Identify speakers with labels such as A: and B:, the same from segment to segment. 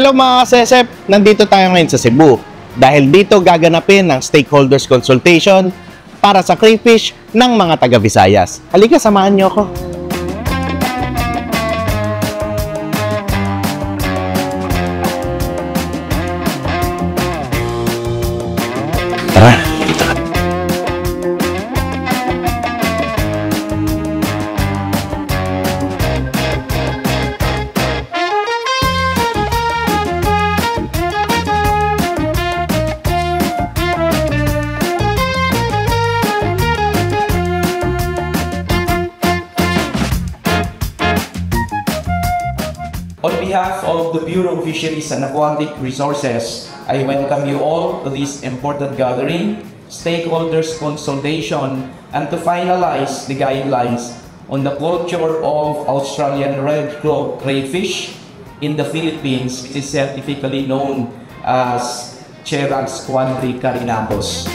A: Hello mga kasesep, nandito tayo ngayon sa Cebu dahil dito gaganapin ang stakeholders consultation para sa crayfish ng mga taga Visayas. Halika, samahan niyo ako. Tara.
B: On behalf of the Bureau of Fisheries and Aquatic Resources, I welcome you all to this important gathering, stakeholders consultation, and to finalize the guidelines on the culture of Australian red claw crayfish in the Philippines, which is scientifically known as Cherax quadricarinapus.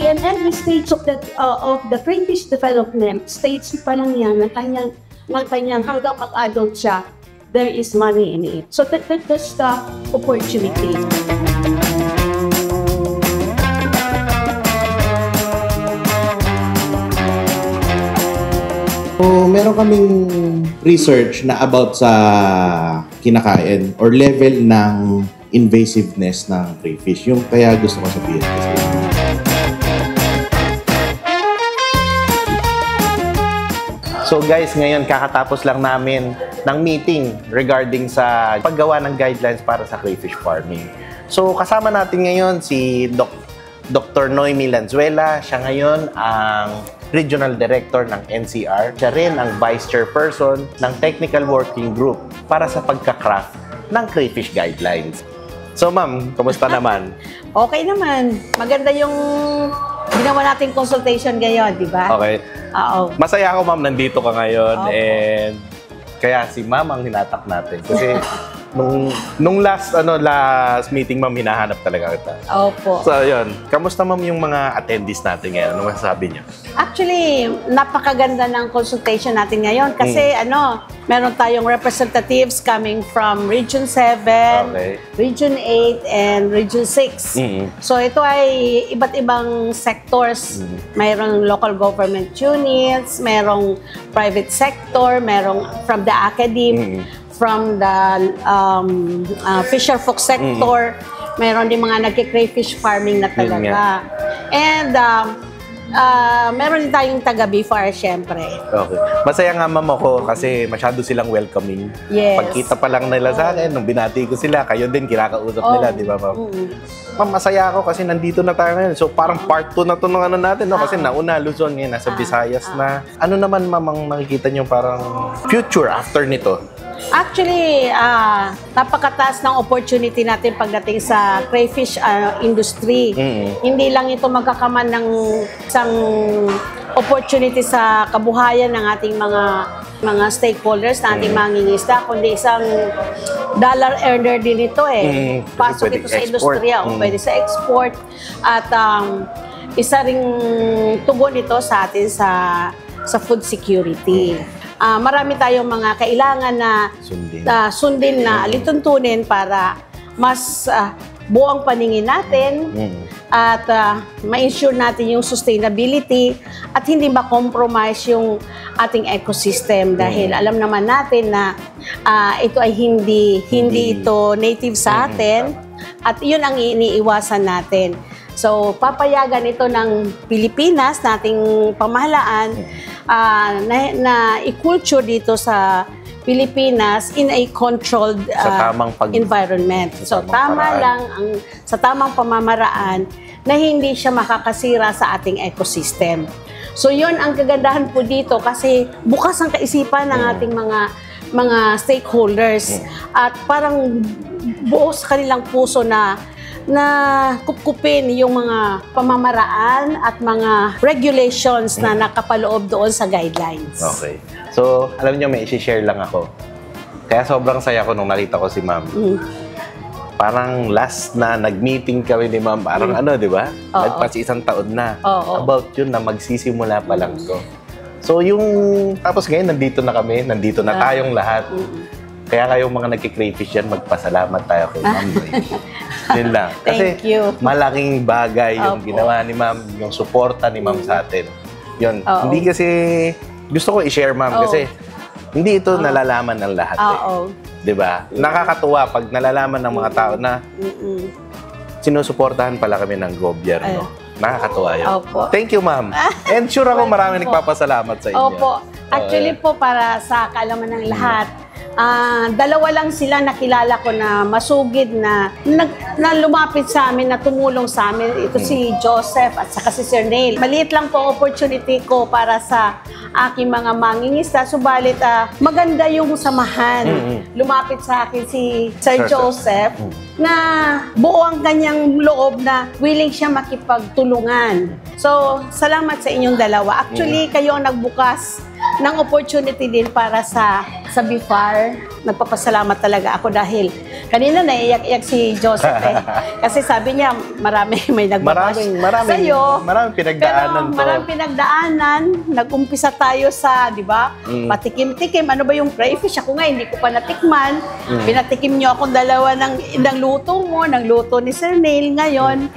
C: In every stage of the crayfish development, stage pa lang yan, ng kanyang hanggang mag-adult siya, there is money in it. So that's the opportunity.
A: So, meron kaming research na about sa kinakain or level ng invasiveness ng crayfish. Yung kaya gusto ko sabihin kasi. So guys, ngayon kakatapos lang namin ng meeting regarding sa paggawa ng guidelines para sa crayfish farming. So kasama natin ngayon si Dr. Noemi Lanzuela. Siya ngayon ang Regional Director ng NCR. Siya rin ang Vice Chairperson ng Technical Working Group para sa pagka-craft ng crayfish guidelines. So ma'am, kamusta naman?
C: Okay naman. Maganda yung ginawa nating consultation ngayon, di ba?
A: Okay.
C: Oo.
A: Masaya ako ma'am, nandito ka ngayon.
C: Opo.
A: And kaya si ma'am ang hinatak natin. Kasi nung last meeting ma'am, hinahanap talaga kita.
C: Opo.
A: So yun, kamusta ma'am yung mga attendees natin ngayon? Ano masasabi niyo?
C: Actually, napakaganda ng consultation natin ngayon kasi meron tayong representatives coming from Region 7,
A: Okay.
C: Region 8, and Region 6. So ito ay iba't ibang sectors. Mayroong local government units, merong private sector, merong from the academe, from the fisher folk sector, meron din mga nagki-crayfish farming na talaga. And meron din tayong taga-BFAR, syempre.
A: Okay. Masaya nga ma'am ako kasi masyado silang welcoming.
C: Yes.
A: Pagkita pa lang nila sa akin, nung binati ko sila, kayo din kinakausap nila, di ba ma'am? Ma'am, masaya ako kasi nandito na tayo ngayon. So parang part 2 na ito ng natin, no? Kasi nauna, Luzon, ngayon nasa Visayas na. Ano naman ma'am ang makikita nyo parang future after nito?
C: Actually, napakataas ng opportunity natin pagdating sa crayfish industry. Hindi lang ito magkakaman ng isang opportunity sa kabuhayan ng ating mga stakeholders, na ating mangingisda, kundi isang dollar earner din ito Pasok ito sa industriya, pwede sa export, at isa ring tugon ito sa atin sa food security. Marami tayong mga kailangan na sundin na alituntunin para mas buong paningin natin at ma-ensure natin yung sustainability at hindi ma-compromise yung ating ecosystem dahil alam naman natin na ito ay hindi ito native sa atin at yun ang iniiwasan natin. So, papayagan ito ng Pilipinas, nating pamahalaan, na i-culture dito sa Pilipinas in a controlled environment. So, tama lang sa tamang pamamaraan na hindi siya makakasira sa ating ecosystem. So, yun ang kagandahan po dito kasi bukas ang kaisipan ng ating mga stakeholders at parang buo sa kanilang puso na kupkupin yung mga pamamaraan at mga regulations na nakapaloob doon sa guidelines.
A: Okay. So, alam niyo, may i-share lang ako. Kaya sobrang saya ko nung nakita ko si ma'am. parang last na nag-meeting kami ni ma'am, parang ano, di ba?
C: Oo.
A: Nagpasi isang taon na.
C: Oo.
A: About yun na magsisimula pa lang to. So yung, tapos ngayon nandito na kami, nandito na tayong lahat. Kaya kayong mga nagki-crayfish yan, magpasalamat tayo kay ma'am. Yun lang. Kasi
C: Thank you.
A: malaking bagay yung
C: Opo.
A: ginawa ni ma'am, yung suporta ni ma'am sa atin. Yun.
C: Oo.
A: Hindi kasi, gusto ko i-share ma'am
C: Oo.
A: kasi hindi ito nalalaman ng lahat eh.
C: Oo.
A: 'Di ba? Nakakatuwa pag nalalaman ng mga tao na sinusuportahan pala kami ng gobyerno. Nakakatuwa yun.
C: Opo.
A: Thank you, ma'am. And sure ako marami
C: Opo.
A: nagpapasalamat sa inyo.
C: Opo. Actually po, para sa kaalaman ng lahat, dalawa lang sila nakilala ko na masugid na lumapit sa amin, na tumulong sa amin. Ito si Joseph at saka si Sir Neil. Maliit lang po opportunity ko para sa aking mga mangingisda. Subalit, maganda yung samahan. Lumapit sa akin si Sir Joseph na buo ang kanyang loob na willing siya makipagtulungan. So, salamat sa inyong dalawa. Actually, kayo ang nagbukas ng opportunity din para sa BIFAR. Nagpapasalamat talaga ako dahil kanina naiyak-iyak si Joseph eh. Kasi sabi niya, may nagbabash sa'yo.
A: Maraming pinagdaanan
C: Pero maraming pinagdaanan. Nag-umpisa tayo sa, di ba? Patikim-tikim. Ano ba yung crayfish? Ako nga, hindi ko pa natikman. Pinatikim niyo akong dalawa ng luto mo, ng luto ni Sir Neil. Ngayon,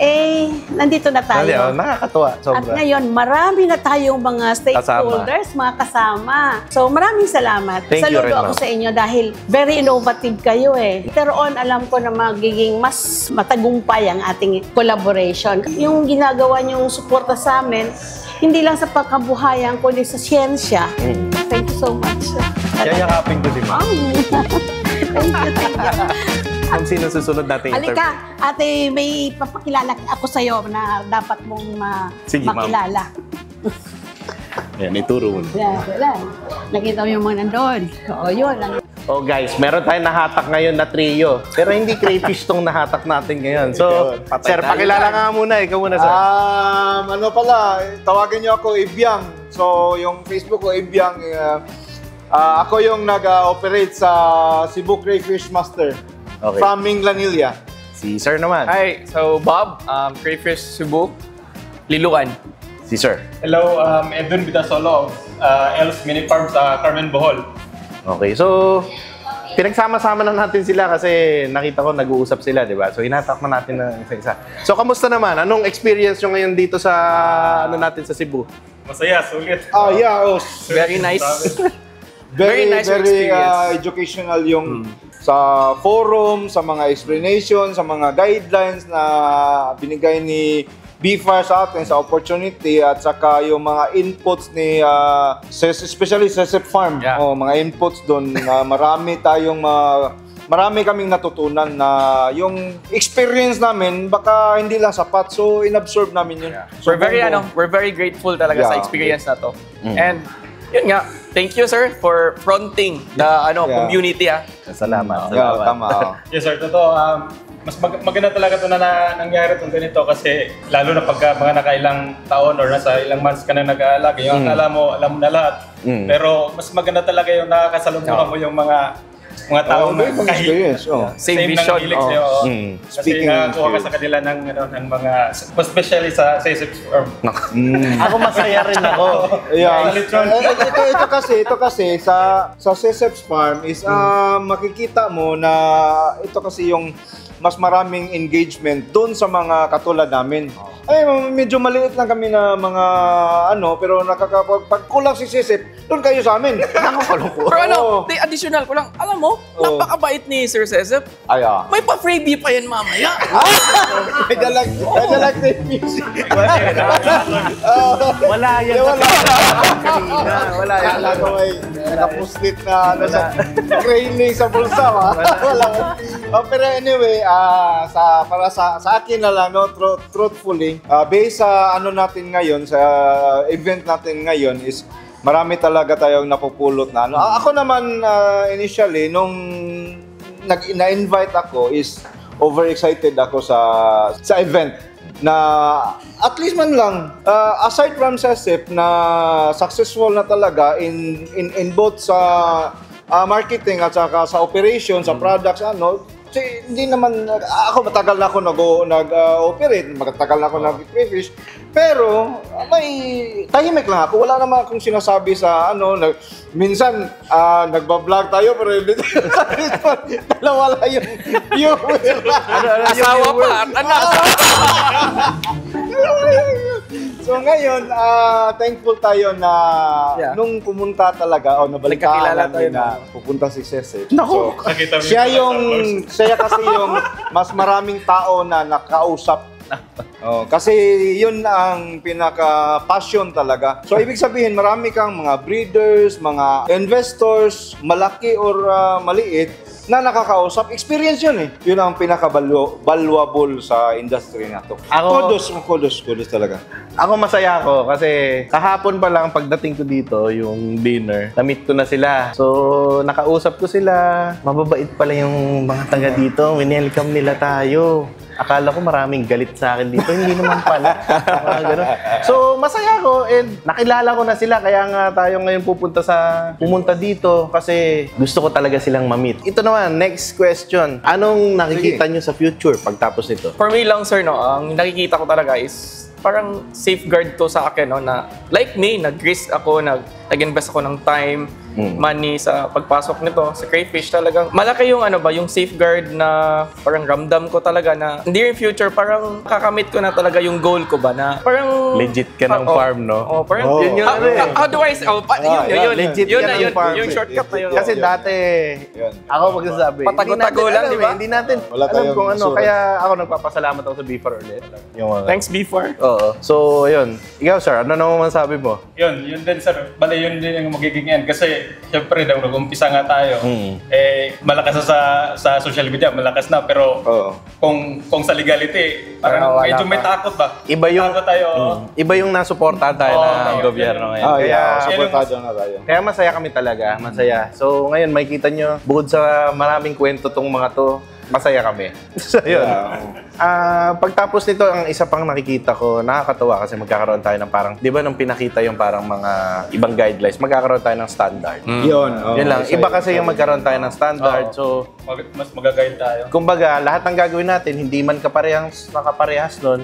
C: nandito na tayo.
A: Nakakatuwa. Sobra.
C: At ngayon, marami na tayong mga stakeholders, mga kasama. So, maraming salamat.
A: Thank you rin,
C: Saludo ako
A: ma'am.
C: sa inyo dahil very innovative kayo eh. Later on, alam ko na magiging mas matagumpay ang ating collaboration. Yung ginagawa niyong suporta sa amin, hindi lang sa pagkabuhayan, kundi sa siyensya. Thank you so much.
A: Yayakapin ko si ma'am.
C: Thank you.
A: Kung sino susunod natin interview.
C: Halika, ate, may papakilala ako sa'yo na dapat mong
A: Sige, ma'am.
C: makilala.
A: Yan, ituro mo.
C: Wala. Nakita mo yung mga nandun. Oo, yun.
A: Oh guys, meron tayong nahatak ngayon na trio. Pero hindi crayfish tong nahatak natin ngayon. So, sir, pakilala nga muna. Ikaw muna, sir.
D: Ano pala, tawagin niyo ako Ibiang. So, yung Facebook ko, Ibiang. Ako yung nag-operate sa Cebu Crayfish Master.
A: Okay.
D: From Minglanilla.
A: Si sir naman.
E: Hi, so Bob, Crayfish Cebu, Liluan.
A: Si sir.
F: Hello, Edwin Bitasolo of Els Mini Farm sa Carmen, Bohol.
A: Okay, so pinagsama-sama na natin sila kasi nakita ko nag-uusap sila, di ba? So hinatak na natin ng isa-isa. So kamusta naman? Anong experience nyo ngayon dito sa natin sa Cebu?
F: Masaya, sulit.
E: Very nice.
D: Very
E: nice
D: very
E: experience.
D: educational yung sa forum, sa mga explanation, sa mga guidelines na binigay ni BIFAR sa atin sa opportunity at saka yung mga inputs ni especially sa SEP Farm.
E: Yeah.
D: Mga inputs doon marami kaming natutunan na yung experience namin baka hindi lang sapat, so inabsorb namin yun. So,
E: We're very grateful talaga sa
D: Yeah.
E: experience na to. And yun nga, thank you sir for fronting the community.
A: Salamat.
D: Yeah, tama.
F: Yes sir, totoo. Mas maganda talaga ito na nangyari itong ganito kasi lalo na pagka mga nakailang taon or nasa ilang months ka na nag-aalaga, yung alam mo na lahat. Pero mas maganda talaga yung nakakasalubungan mo yung mga taong
D: Very good experience.
E: Same
F: ng
E: vision.
F: hilig sa'yo. Kasi
D: Speaking
F: nakakuha ka
D: of
F: sa kanila ng mga, especially sa SEP Farm.
A: Ako masaya rin ako.
D: Yeah.
F: Lechon.
D: Ito kasi sa Seseps Farm is makikita mo na ito kasi yung mas maraming engagement doon sa mga katulad namin. Ay, medyo maliit lang kami na mga pero pag kulang si Sesep, doon kayo sa amin.
E: Pero additional ko lang, alam mo, napakabait ni Sir Cesep. May pa-freebie pa yan mamaya.
D: Medyo like the music.
A: Wala yan.
D: Wala yan. Wala ko may nakapuslit na sa training sa bulsa. Wala. Pero anyway, para sa akin na lang, truthfully, based sa natin ngayon, sa event natin ngayon is marami talaga tayong napupulot na. Ako naman, initially, nung na-invite ako is overexcited ako sa event na at least man lang aside from SEP na successful na talaga in both sa marketing at saka sa operation, sa products, Kasi hindi naman, ako matagal na ako nag-operate, matagal na ako nag-crayfish. Pero may tahimik lang ako. Wala naman akong sinasabi sa minsan nagba-vlog tayo pero dalawa lang yung viewer.
E: Asawa pa at anak.
D: So ngayon, thankful tayo na nung pumunta talaga o nabalitaan namin na pupunta si Cece.
A: Naku!
D: So, siya kasi yung mas maraming tao na nakausap. Kasi yun ang pinaka-passion talaga. So ibig sabihin, marami kang mga breeders, mga investors, malaki or maliit, na nakakausap. Experience yun eh. Yun ang pinaka-valuable sa industry na to. Kudos talaga.
A: Ako masaya ako kasi kahapon pa lang pagdating ko dito, yung dinner, na-meet ko na sila. So, nakausap ko sila. Mababait pala yung mga taga dito. Winelcome nila tayo. Akala ko maraming galit sa akin dito. Hindi naman pala. So, masaya ako and nakilala ko na sila. Kaya nga tayo ngayon pumunta dito kasi gusto ko talaga silang ma-meet. Ito naman, next question. Anong nakikita nyo sa future pagtapos nito?
E: For me lang, sir, ang nakikita ko talaga is parang safeguard to sa akin, na like me, nag-risk ako, nag-invest ako ng time, money sa pagpasok nito sa crayfish. Talagang malaki yung yung safeguard na parang ramdam ko talaga na in the near future parang kakamit ko na talaga yung goal ko ba na parang
A: Legit ka ng farm, no?
E: Parang
A: yun yun.
E: how do I say? Yun.
A: Legit
E: Yun
A: ka
E: na
A: ng
E: yun.
A: farm.
E: Yung shortcut na yun.
A: Kasi dati, ako magsasabi,
E: Patago-tago lang, di ba?
A: Hindi natin
D: Wala
A: alam
D: tayong
A: kung ano.
D: insurance.
A: Kaya ako nagpapasalamat ako sa Beefer ulit.
E: Thanks, B4.
A: Oo. So, yun. Ikaw, sir, ano naman masabi mo?
F: Yun din sir. Bale, yun din yung magiging end. Kasi, syempre, nag-umpisa nga tayo. Malakas na sa social media, malakas na. Pero, kung sa legality, parang medyo may takot ba?
A: Iba yung,
F: takot tayo.
A: iba yung nasuportahan tayo ng gobyerno ngayon.
D: Kaya,
A: Kaya,
D: supportado na tayo.
A: kaya masaya kami talaga. Masaya. So, ngayon, makikita nyo, bukod sa maraming kwento tong mga to, masaya kami. So, yun. Pagtapos nito, ang isa pang nakikita ko, nakakatuwa kasi magkakaroon tayo ng parang, di ba nung pinakita yung parang mga ibang guidelines, magkakaroon tayo ng standard.
D: Yun.
A: Yun lang. Iba kasi yung magkaroon tayo ng standard. So,
F: Mas magagayad tayo.
A: kumbaga, lahat ng gagawin natin, hindi man nakaparehas nun,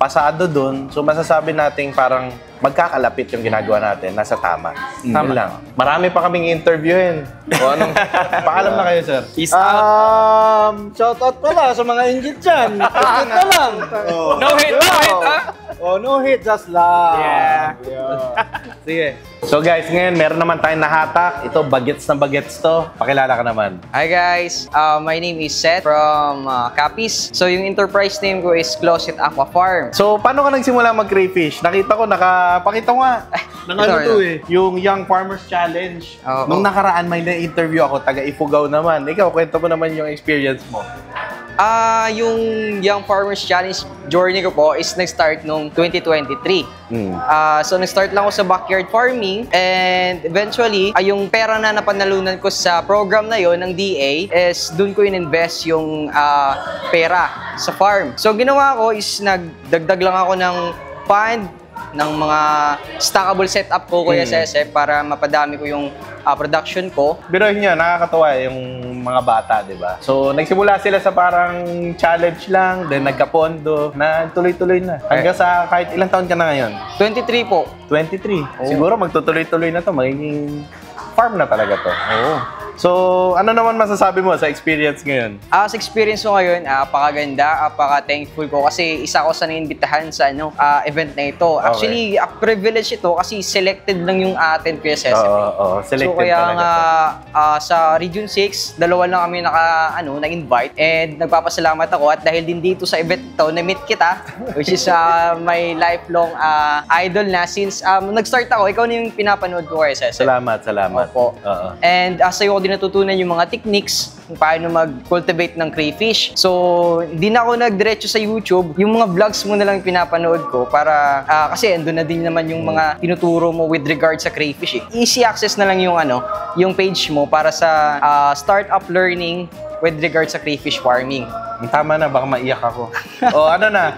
A: pasado dun. So, masasabi natin parang magkakalapit yung ginagawa natin, nasa tama. Yun lang. Marami pa kaming interviewin. O anong, paalam na kayo, sir.
E: Peace out.
D: Shoutout pala sa mga inggit dyan. Inggit na lang.
E: No hate, ha?
D: No hate, just love.
E: Yeah.
A: Sige. So guys, ngayon meron naman tayong nahatak. Ito, bagets na bagets to. Pakilala ka naman.
G: Hi guys, my name is Seth from Capiz. So yung enterprise name ko is Closet Aqua Farm.
A: So, paano ka nagsimula mag-crayfish? Nakita ko, pakita ko nga. Yung Young Farmers Challenge.
G: Oo.
A: Nung nakaraan, may na-interview ako, taga Ifugao naman. Ikaw, kwento mo naman yung experience mo.
G: Yung Young Farmers Challenge journey ko po is nag-start noong 2023. So nag-start lang ako sa backyard farming and eventually, yung pera na napanalunan ko sa program na yon ng DA is dun ko in-invest yung pera sa farm. So ginawa ko is nagdagdag lang ako ng fund ng mga stackable setup ko, Kuya Cece, para mapadami ko yung production ko.
A: Biruin nyo, nakakatawa yung mga bata, di ba? So, nagsimula sila sa parang challenge lang, then nagkapondo, na tuloy-tuloy na. Hanggang sa kahit ilang taon ka na ngayon?
G: 23 po.
A: 23. Siguro magtutuloy-tuloy na to, magiging farm na talaga to. Oo. So, ano naman masasabi mo sa experience ngayon?
G: Sa experience ko ngayon, apakaganda, apaka-thankful ko kasi isa ko sa naimbitahan sa event na ito. Actually, privilege ito kasi selected lang yung atin, Kuya Cece.
A: Oo, selected
G: so, kaya
A: talaga
G: nga, sa Region 6, dalawa lang kami na-invite and nagpapasalamat ako at dahil din dito sa event ito, na-meet kita, which is my lifelong idol na since nag-start ako, ikaw na yung pinapanood ko, Kuya Cece.
A: Salamat.
G: Opo. And sa'yo ko din natutunan yung mga techniques kung paano mag-cultivate ng crayfish. So, hindi na ako nagdiretso sa YouTube. Yung mga vlogs mo na lang pinapanood ko para, kasi andun na din naman yung mga tinuturo mo with regard sa crayfish. Easy access na lang yung yung page mo para sa startup learning with regard sa crayfish farming.
A: Tama na, baka maiyak ako. O, ano na?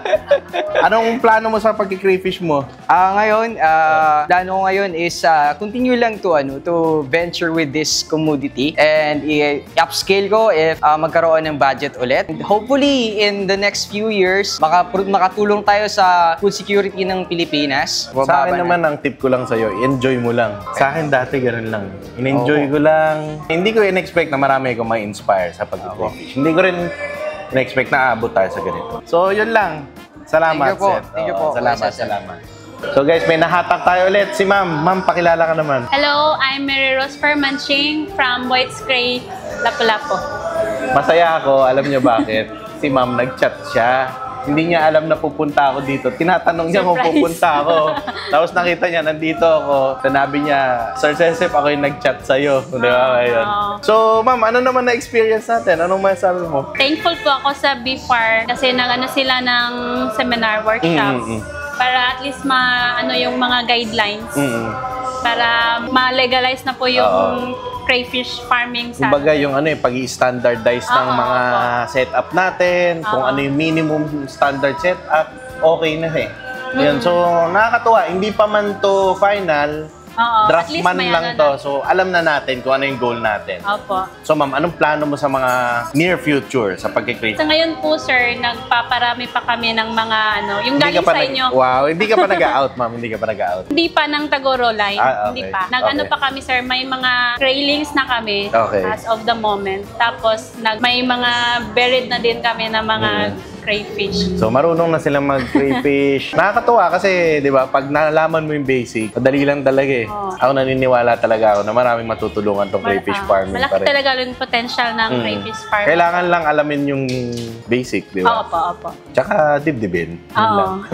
A: Anong plano mo sa pag-crayfish mo?
G: Ngayon, plano ko ngayon is continue lang to venture with this commodity and i-upscale ko if magkaroon ng budget ulit. And hopefully, in the next few years, makatulong tayo sa food security ng Pilipinas.
A: Sa akin naman, ang tip ko lang sa'yo, enjoy mo lang. Sa akin dati, ganun lang. In-enjoy ko lang. Hindi ko in-expect na marami akong ma-inspire sa pag-crayfish. Hindi ko rin in-expect na aabot tayo sa ganito. So, yun lang. Salamat,
G: Thank you po.
A: Seth.
G: Thank you po.
A: Salamat. So guys, may nahatak tayo ulit. Si Ma'am. Ma'am, pakilala ka naman.
H: Hello, I'm Mary Rose Fermanching from White's Cray, Lapu-Lapu.
A: Masaya ako. Alam niyo bakit? Si Ma'am, nag-chat siya. Hindi niya alam na pupunta ako dito. Tinatanong niya kung pupunta ako. Tapos nakita niya, nandito ako. Sinabi niya, Sir Sesep, ako yung nag-chat sa'yo. Di ba? Ayun. So, Ma'am, ano naman na-experience natin? Anong masasabi mo?
H: Thankful po ako sa BFAR kasi nag-ano sila ng seminar workshops para at least yung mga guidelines para ma-legalize na po yung crayfish farming sa
A: kumbaga yung pag-i-standardize ng mga setup natin, kung ano yung minimum standard setup, okay na Yan. So, nakakatuwa. Hindi pa man to final, draft man lang to. So, alam na natin kung ano yung goal natin.
H: Opo.
A: So, Ma'am, anong plano mo sa mga near future sa pag-crayfish?
H: Sa ngayon po, sir, nagpaparami pa kami ng mga yung galing sa inyo.
A: Wow, hindi ka pa nag-out, Ma'am. Hindi ka pa nag-out.
H: Hindi pa ng Tagoro line.
A: Okay.
H: Hindi pa. Nag-ano pa kami, sir, may mga trailings na kami as of the moment. Tapos, may mga buried na din kami na mga crayfish.
A: So, marunong na silang mag-crayfish. Nakakatuwa kasi, di ba, pag nalaman mo yung basic, madali lang talaga Ako naniniwala talaga ako na maraming matutulungan tong crayfish farming.
H: Malaki talaga yung potential ng crayfish farming.
A: Kailangan lang alamin yung basic, di ba?
H: Opo.
A: Tsaka dibdibin.
H: Oo.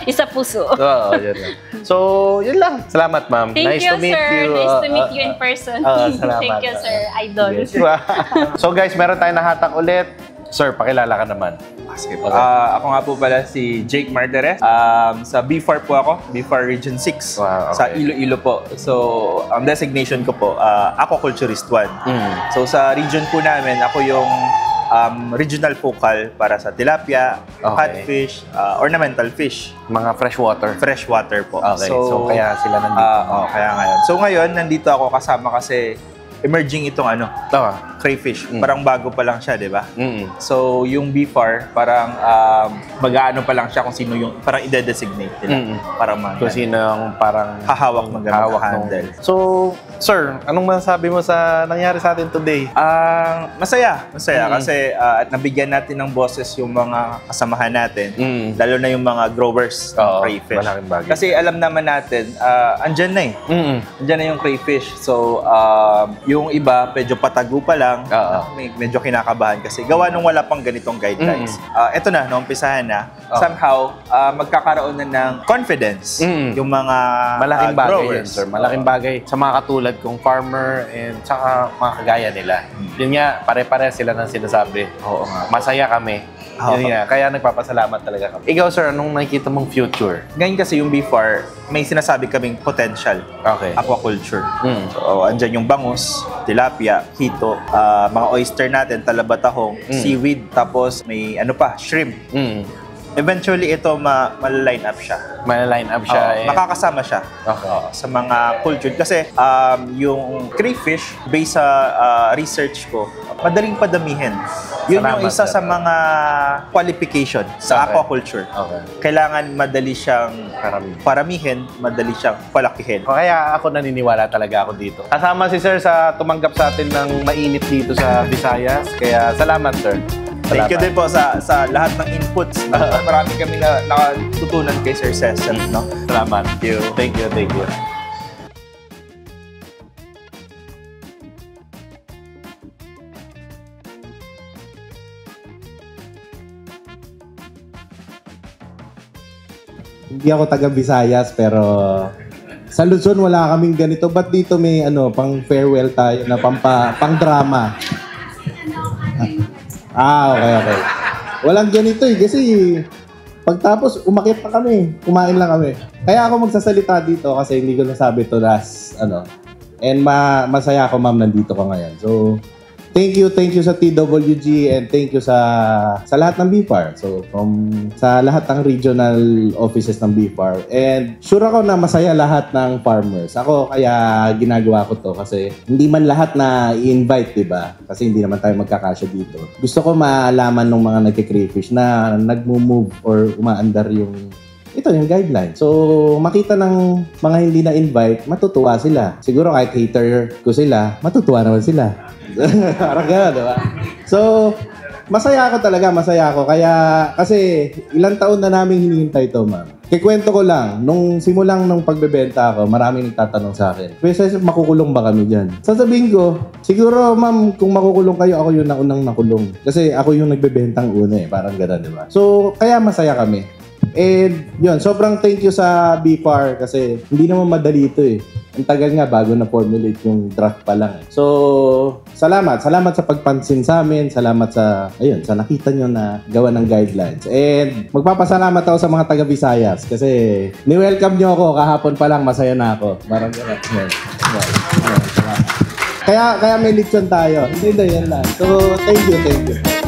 H: Isa puso.
A: Oo, yun lang. So, yun lang. Salamat, Ma'am.
H: Thank you, sir. Nice to meet you in person.
A: Salamat.
H: Thank you, sir. Idol.
A: Yes. So, guys, meron tayong nahatak ulit. Sir, pakilala ka naman.
I: Ako nga po pala si Jake Martirez. Sa BFAR po ako, BFAR Region 6.
A: Wow, okay.
I: Sa Iloilo po. So, ang designation ko po, Aquaculturist 1. So, sa region po namin, ako yung regional focal para sa tilapia, catfish, ornamental fish.
A: Mga freshwater.
I: Freshwater po.
A: Okay, so kaya sila nandito.
I: Kaya ngayon. So, ngayon, nandito ako kasama kasi emerging itong crayfish. Parang bago pa lang siya, di ba? So, yung BFAR, parang mag-aano pa lang siya kung sino yung parang ide-designate nila. Parang
A: kung sino yung parang
I: hahawak handle.
A: So, sir, anong masasabi mo sa nangyari sa atin today?
I: Masaya kasi at nabigyan natin ng boses yung mga kasamahan natin, lalo na yung mga growers ng crayfish.
A: Malaking bagay.
I: Kasi alam naman natin, andyan na andyan na yung crayfish. So, yung iba, medyo patago pa lang, medyo kinakabahan kasi gawa nung wala pang ganitong guidelines. Ito na, naumpisahan na. Somehow, magkakaroon na ng confidence yung mga
A: malaking bagay
I: growers.
A: Yan, sir. Malaking bagay sa mga katulad kong farmer and saka mga kagaya nila. Yun nga, pare-pare sila ng sinasabi. Masaya kami. Yun nga, kaya nagpapasalamat talaga kami. Ikaw, sir, anong nakikita mong future?
I: Ngayon kasi yung BFAR, may sinasabi kaming potential aquaculture. So, andyan yung bangus, tilapia, hito, mga oyster natin, talabatahong, seaweed, tapos may shrimp. Eventually, ito ma-line up siya.
A: Ma-line up siya.
I: Makakasama siya sa mga culture. Kasi yung crayfish, based sa research ko, madaling padamihin. Yun yung isa sa mga qualification sa aquaculture. Kailangan madali siyang paramihin, madali siyang palakihin.
A: Kaya ako naniniwala talaga ako dito. Kasama si sir sa tumanggap sa atin ng mainit dito sa Visayas. Kaya salamat, sir.
I: Thank you din po sa lahat ng inputs. Marami kami na nakatutunan kay Sir Sesep.
A: Salamat. Thank you.
J: Hindi ako taga Visayas pero sa Luzon wala kaming ganito. Ba't dito may pang farewell tayo na pang drama? Okay. Walang ganito kasi pagtapos umakyat pa kami, kumain lang kami. Kaya ako magsasalita dito kasi hindi ko nasabi to last And masaya ako, ma'am, nandito ko ngayon. So thank you sa TWG and thank you sa lahat ng BFAR. So, sa lahat ng regional offices ng BFAR. And sure ako na masaya lahat ng farmers. Ako, kaya ginagawa ko to kasi hindi man lahat na i-invite, diba? Kasi hindi naman tayo magkakasya dito. Gusto ko malaman ng mga nagki-crayfish na nagmo-move or umaandar yung guideline. So, makita ng mga hindi na-invite, matutuwa sila. Siguro kahit hater ko sila, matutuwa naman sila. Parang gano'n, diba? So, masaya ako. Kaya, kasi ilang taon na namin hinihintay to, ma'am. Kikwento ko lang, nung pagbebenta ako, maraming nagtatanong sa akin, "Pwede, makukulong ba kami dyan?" Sasabihin ko, siguro, ma'am, kung makukulong kayo, ako yung naunang nakulong. Kasi ako yung nagbebentang una eh, parang gano'n, diba? So, kaya masaya kami. And yun, sobrang thank you sa BFAR kasi hindi naman madali ito eh. Ang tagal nga bago na-formulate yung draft pa lang. So, salamat sa pagpansin sa amin. Salamat sa nakita nyo na gawa ng guidelines. And magpapasalamat ako sa mga taga-Visayas kasi ni-welcome nyo ako kahapon pa lang, masaya na ako. Parang gano'n. Kaya may lechon tayo. Hindi, yan lang. So, thank you.